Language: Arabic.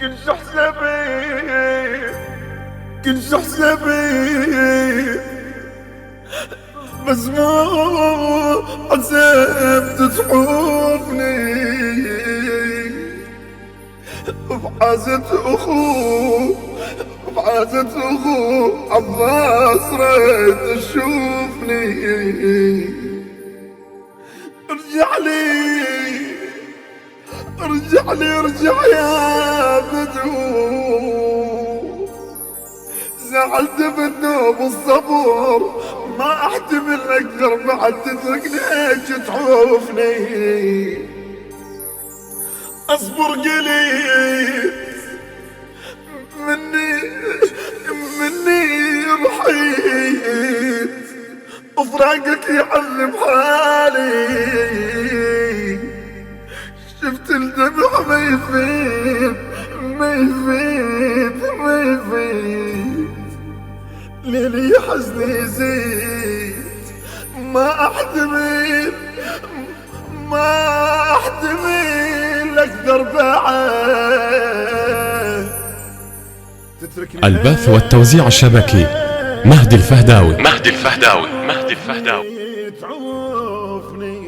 كنش حسابي كنش حسابي بس ما عزمت تحوفني بحاجة أخوه بحاجة أخوه عباس ريت تشوفني ارجع لي ارجع لي ارجع يا بدو زعلت بالنوم والصبر ما احتمل اكثر بعد تتركنيش تحوفني اصبر قليل مني رحيت وفراقك يعذب حالي شفت الدمع ما يفيد ما يفيد ما يفيد ليلي حزني يزيد ما احتمل اكثر بعد البث والتوزيع الشبكي مهدي الفهداوي. تعوفني